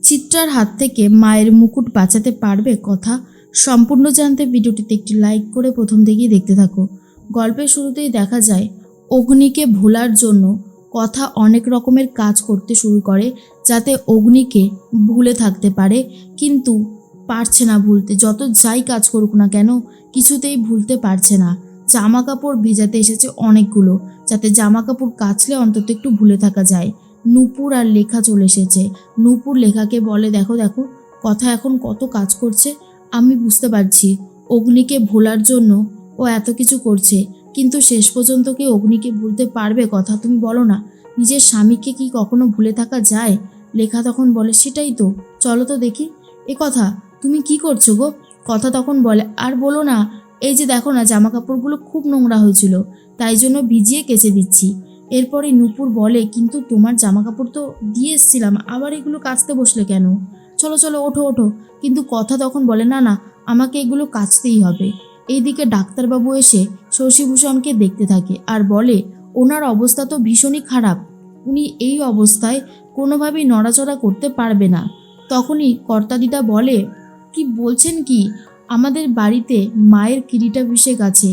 চিত্রার হাত থেকে মায়ের মুকুট বাঁচাতে পারবে কথা? সম্পূর্ণ জানতে ভিডিওটিতে একটি লাইক করে প্রথম থেকেই দেখতে থাকো। গল্পের শুরুতেই দেখা যায় অগ্নিকে ভোলার জন্য কথা অনেক রকমের কাজ করতে শুরু করে যাতে অগ্নিকে ভুলে থাকতে পারে, কিন্তু পারছে না ভুলতে। যত যাই কাজ করুক না কেন কিছুতেই ভুলতে পারছে না। জামা কাপড় ভেজাতে এসেছে অনেকগুলো, যাতে জামা কাপড় কাচলে অন্তত একটু ভুলে থাকা যায়। নূপুর আর লেখা চলে এসেছে। নূপুর লেখাকে বলে, দেখো দেখো কথা এখন কত কাজ করছে, আমি বুঝতে পারছি অগ্নিকে ভোলার জন্য ও এত কিছু করছে, কিন্তু শেষ পর্যন্ত কি অগ্নিকে ভুলতে পারবে কথা? তুমি বলো না, নিজের স্বামীকে কি কখনো ভুলে থাকা যায়? লেখা তখন বলে, সেটাই তো, চলো তো দেখি। এ কথা তুমি কি করছো গো? কথা তখন বলে, আর বলো না, এই যে দেখো না জামা কাপড়গুলো খুব নোংরা হয়েছিল, তাই জন্য ভিজিয়ে কেচে দিচ্ছি। এরপরে নূপুর বলে, কিন্তু তোমার জামা কাপড় তো দিয়ে এসছিলাম, আবার এগুলো কাচতে বসলে কেন? চলো চলো ওঠো ওঠো। কিন্তু কথা তখন বলে, না না, আমাকে এগুলো কাচতেই হবে। এইদিকে ডাক্তারবাবু এসে শশীভূষণকে দেখতে থাকে আর বলে, ওনার অবস্থা তো ভীষণই খারাপ, উনি এই অবস্থায় কোনোভাবেই নড়াচড়া করতে পারবে না। তখনই কর্তাদিদা বলে, কি বলছেন কি, আমাদের বাড়িতে মায়ের কিরীটাভিষেক আছে,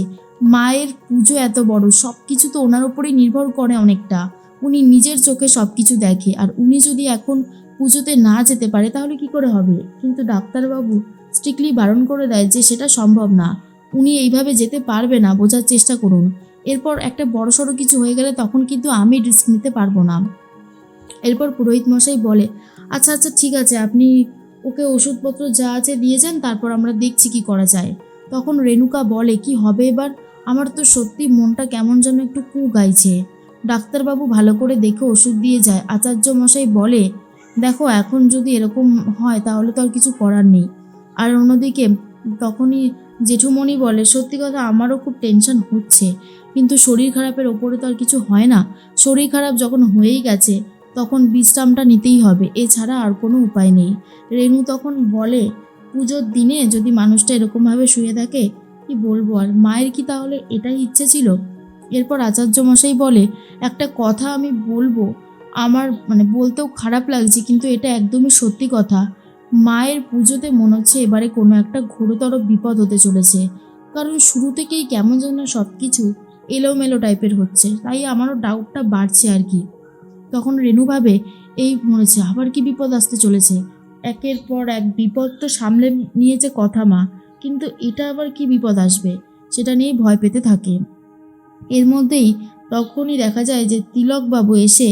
মায়ের পুজো এত বড়, সব কিছু তো ওনার ওপরেই নির্ভর করে অনেকটা। উনি নিজের চোখে সব কিছু দেখে, আর উনি যদি এখন পুজোতে না যেতে পারে তাহলে কি করে হবে? কিন্তু ডাক্তারবাবু স্ট্রিক্টলি বারণ করে দেয় যে সেটা সম্ভব না, উনি এইভাবে যেতে পারবে না, বোঝার চেষ্টা করুন। এরপর একটা বড়সড় কিছু হয়ে গেলে তখন কিন্তু আমি রিস্ক নিতে পারবো না। এরপর পুরোহিত মশাই বলে, আচ্ছা আচ্ছা ঠিক আছে, আপনি ওকে ওষুধপত্র যা আছে দিয়ে যান, তারপর আমরা দেখছি কি করা যায়। তখন রেণুকা বলে, কি হবে এবার? আমার তো সত্যি মনটা কেমন যেন একটু কু গাইছে। ডাক্তারবাবু ভালো করে দেখে ওষুধ দিয়ে যায়। আচার্য মশাই বলে, দেখো এখন যদি এরকম হয় তাহলে তো আর কিছু করার নেই। আর অন্যদিকে তখনই জেঠুমণি বলে, সত্যি কথা আমারও খুব টেনশন হচ্ছে, কিন্তু শরীর খারাপের ওপরে তো আর কিছু হয় না। শরীর খারাপ যখন হয়েই গেছে তখন বিশ্রামটা নিতেই হবে, এছাড়া আর কোনো উপায় নেই। রেণু তখন বলে, পুজোর দিনে যদি মানুষটা এরকমভাবে শুয়ে থাকে, কি বলবো আর, মায়ের কি তাহলে এটাই ইচ্ছে ছিল? এরপর আচার্য মশাই বলে, একটা কথা আমি বলবো, আমার বলতেও খারাপ লাগছে, কিন্তু এটা একদমই সত্যি কথা। মায়ের পুজোতে মনে হচ্ছে এবারে কোনো একটা ঘোরতর বিপদ হতে চলেছে, কারণ শুরু থেকেই কেমন যেন সব কিছু এলোমেলো টাইপের হচ্ছে, তাই আমারও ডাউটটা বাড়ছে আর কি। তখন রেণু ভাবে, এই মরেছে, আবার কি বিপদ আসতে চলেছে? একের পর এক বিপদ তো সামলে নিয়েছে কথা মা, কিন্তু এটা আবার কি বিপদ আসবে সেটা নিয়েই ভয় পেতে থাকে। এর মধ্যেই তখনই দেখা যায় যে তিলকবাবু এসে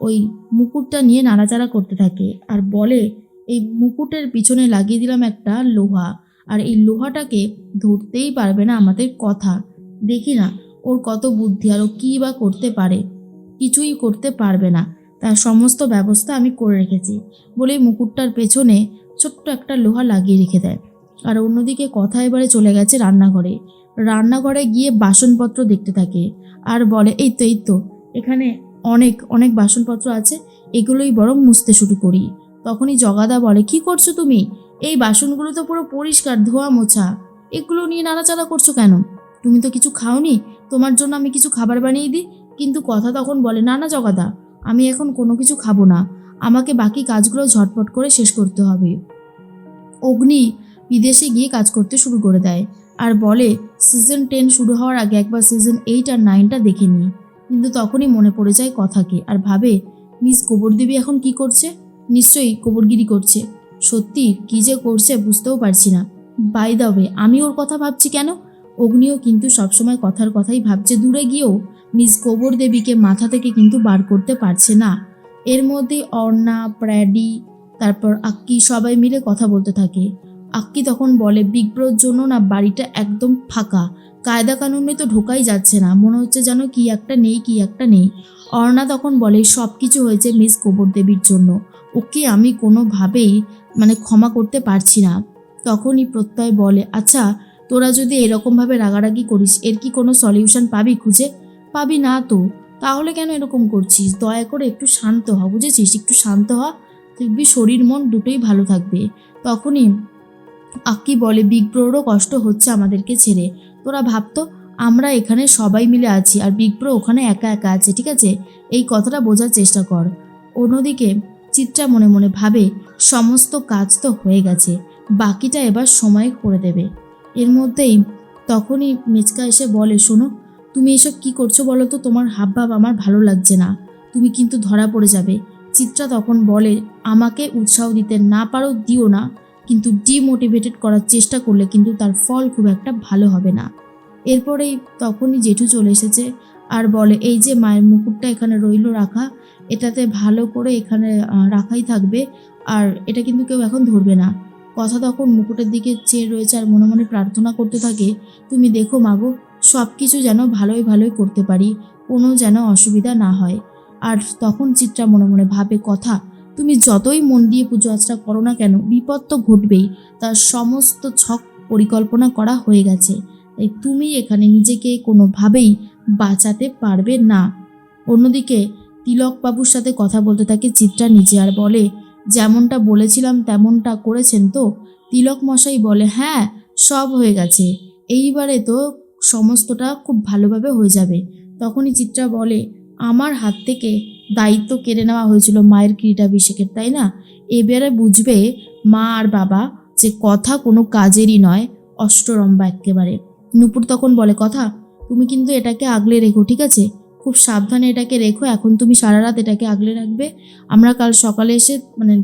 ওই মুকুটটা নিয়ে নাড়াচাড়া করতে থাকে আর বলে, এই মুকুটের পিছনে লাগিয়ে দিলাম একটা লোহা, আর এই লোহাটাকে ধরতেই পারবে না আমাদের কথা। দেখি না ওর কত বুদ্ধি, আর ও কী বা করতে পারে। কিছুই করতে পারবে না, তার সমস্ত ব্যবস্থা আমি করে রেখেছি বলেই মুকুটটার পেছনে ছোট্ট একটা লোহা লাগিয়ে রেখে দেয়। আর অন্যদিকে কথা এবারে চলে গেছে রান্নাঘরে। রান্নাঘরে গিয়ে বাসনপত্র দেখতে থাকে আর বলে, এই তো এখানে অনেক অনেক বাসনপত্র আছে, এগুলোই বরং মুছতে শুরু করি। তখনই জগাদা বলে, কি করছো তুমি? এই বাসনগুলো তো পুরো পরিষ্কার ধোয়া মোছা, এগুলো নিয়ে নাড়াচাড়া করছো কেন? তুমি তো কিছু খাওনি, তোমার জন্য আমি কিছু খাবার বানিয়ে দিই। কিন্তু কথা তখন বলে, না না জগাদা, আমি এখন কোনো কিছু খাবো না, আমাকে বাকি কাজগুলো ঝটপট করে শেষ করতে হবে। অগ্নি বিদেশে গিয়ে কাজ করতে শুরু করে দেয় আর বলে, সিজন 10 শুরু হওয়ার আগে একবার সিজন 8 আর 9টা দেখে নিই। কিন্তু তখনই মনে পড়ে যায় কথাকে আর ভাবে, মিস গোবরদেবী এখন কি করছে? নিশ্চয়ই গোবরগিরি করছে। সত্যি কি যে করছে বুঝতেও পারছি না। বাই দ্য ওয়ে, আমি ওর কথা ভাবছি কেন? অগ্নিও কিন্তু সবসময় কথার কথাই ভাবছে, দূরে গিয়েও মিস গোবরদেবীকে মাথা থেকে কিন্তু বার করতে পারছে না। এর মধ্যেই অর্ণা, প্র্যাডি, তারপর আক্কি সবাই মিলে কথা বলতে থাকে। আক্কি তখন বলে, বিগ ব্রোর জন্য না বাড়িটা একদম ফাঁকা, কায়দা কানুনে তো ঢোকাই যাচ্ছে না, মনে হচ্ছে যেন কি একটা নেই। অর্ণা তখন বলে, সব কিছু হয়েছে মিস গোবরদেবীর জন্য, ওকে আমি কোনোভাবেই ক্ষমা করতে পারছি না। তখনই প্রত্যয় বলে, আচ্ছা তোরা যদি এরকমভাবে রাগারাগি করিস, এর কি কোনো সলিউশন পাবি খুঁজে? পাবি না তো, তাহলে কেন এরকম করছিস? দয়া করে একটু শান্ত হ, বুঝেছিস? একটু শান্ত হ, দেখবি শরীর মন দুটোই ভালো থাকবে। তখনই আক্কি বলে, বিগ ব্রোরও কষ্ট হচ্ছে আমাদেরকে ছেড়ে, তোরা ভাবতো আমরা এখানে সবাই মিলে আছি আর বিগ ব্রো ওখানে একা একা আছে, ঠিক আছে? এই কথাটা বোঝার চেষ্টা কর। অন্যদিকে চিত্রা মনে মনে ভাবে সমস্ত কাজ তো হয়ে গেছে, বাকিটা এবার সময় করে দেবে। এর মধ্যেই তখনই মেচকা এসে বলে, শোনো তুমি এসব কি করছো বলো তো, তোমার হাবভাব আমার ভালো লাগছে না, তুমি কিন্তু ধরা পড়ে যাবে। চিত্রা তখন বলে, আমাকে উৎসাহ দিতে না পারো দিও না, কিন্তু ডিমোটিভেটেড করার চেষ্টা করলে কিন্তু তার ফল খুব একটা ভালো হবে না। এরপরেই তখনই জেঠু চলে এসেছে আর বলে, এই যে মায়ের মুকুটটা এখানে রইল রাখা, এটাতে ভালো করে এখানে রাখাই থাকবে, আর এটা কিন্তু কেউ এখন ধরবে না। কথা তখন মুকুটের দিকে চেয়ে রয়েছে আর মনে মনে প্রার্থনা করতে থাকে, তুমি দেখো মাগো, সব কিছু যেন ভালোই ভালোই করতে পারি, কোনো যেন অসুবিধা না হয়। আর তখন চিত্রা মনে মনে ভাবে, কথা তুমি যতই মন দিয়ে পুজো আর্চা করো না কেন, বিপদ তো ঘটবেই, তার সমস্ত ছক পরিকল্পনা করা হয়ে গেছে, তাই তুমি এখানে নিজেকে কোনোভাবেই বাঁচাতে পারবে না। অন্যদিকে তিলকবাবুর সাথে কথা বলতে থাকে চিত্রা নিজে আর বলে, যেমনটা বলেছিলাম তেমনটা করেছেন তো? তিলক মশাই বলে, হ্যাঁ সব হয়ে গেছে, এইবারে তো সমস্তটা খুব ভালোভাবে হয়ে যাবে। তখনই চিত্রা বলে, আমার হাত থেকে দায়িত্ব কেড়ে নেওয়া হয়েছিল মায়ের ক্রীড়াভিষেকের, তাই না? এবারে বুঝবে মা আর বাবা যে কথা কোনো কাজেরই নয়, অষ্টরম্বা একেবারে। নূপুর তখন বলে, কথা তুমি কিন্তু এটাকে আগলে রেখো, ঠিক আছে? খুব সাবধানে এটাকে রেখো, এখন তুমি সারা রাত এটাকে আগলে রাখবে, আমরা কাল সকালে এসে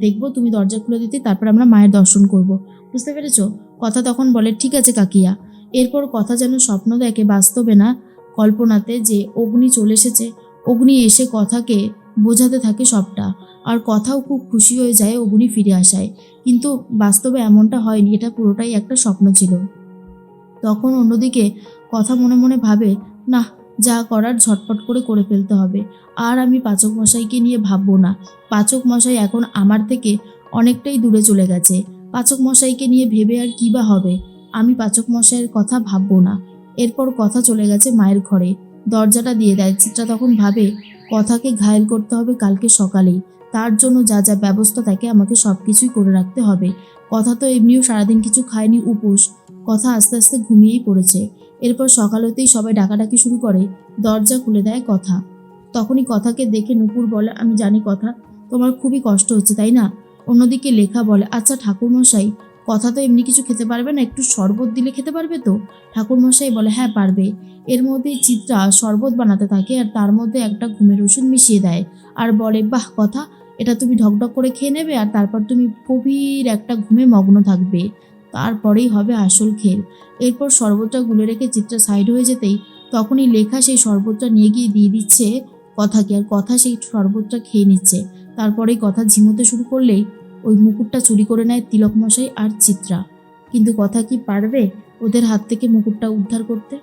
দেখবো তুমি দরজা খুলে দিতে, তারপর আমরা মায়ের দর্শন করব, বুঝতে পেরেছো? কথা তখন বলে, ঠিক আছে কাকিয়া। এরপর কথা যেন স্বপ্ন দেখে, বাস্তবে না, কল্পনাতে, যে অগ্নি চলে এসেছে। অগ্নি এসে কথাকে বোঝাতে থাকে সবটা, আর কথাও খুব খুশি হয়ে যায় অগ্নি ফিরে আসায়, কিন্তু বাস্তবে এমনটা হয়নি, এটা পুরোটাই একটা স্বপ্ন ছিল। তখন অন্যদিকে কথা মনে মনে ভাবে, না, যা করার ঝটপট করে ফেলতে হবে, আর আমি পাচক মশাইকে নিয়ে ভাববো না। পাচক মশাই এখন আমার থেকে অনেকটাই দূরে চলে গেছে, পাচক মশাইকে নিয়ে ভেবে আর কী বা হবে, আমি পাচক মশাইয়ের কথা ভাববো না। এরপর কথা চলে গেছে মায়ের ঘরে, দরজাটা দিয়ে দেয়। চিত্রা তখন ভাবে, কথাকে ঘায়েল করতে হবে কালকে সকালেই, তার জন্য যা যা ব্যবস্থা থাকে আমাকে সব কিছুই করে রাখতে হবে। কথা তো এমনিও সারাদিন কিছু খায়নি, উপোস। কথা আস্তে আস্তে ঘুমিয়েই পড়েছে। এরপর সকাল হতেই সবাই ডাকাডাকি শুরু করে, দরজা খুলে দেয় কথা। তখনই কথাকে দেখে নূপুর বলে, আমি জানি কথা, তোমার খুবই কষ্ট হচ্ছে তাই না? অন্যদিকে লেখা বলে, আচ্ছা ঠাকুরমশাই, কথা তো এমনি কিছু খেতে পারবে না, একটু শরবত দিলে খেতে পারবে তো? ঠাকুরমশাই বলে, হ্যাঁ পারবে। এর মধ্যেই চিত্রা শরবত বানাতে থাকে আর তার মধ্যে একটা ঘুমের ওষুধ মিশিয়ে দেয় আর বলে, বাহ কথা, এটা তুমি ঢকঢক করে খেয়ে নেবে আর তারপর তুমি গভীর একটা ঘুমে মগ্ন থাকবে, তারপরেই হবে আসল খেল। এরপর শরবতটা গুলে রেখে চিত্রা সাইড হয়ে যেতেই তখনই লেখা সেই শরবতটা নিয়ে গিয়ে দিয়ে দিচ্ছে কথাকে, আর কথা সেই শরবতটা খেয়ে নিচ্ছে। তারপরেই কথা ঝিমোতে শুরু করলেই ওই মুকুটটা চুরি করে নেয় তিলক মশাই আর চিত্রা। কিন্তু কথা কি পারবে ওদের হাত থেকে মুকুটটা উদ্ধার করতে?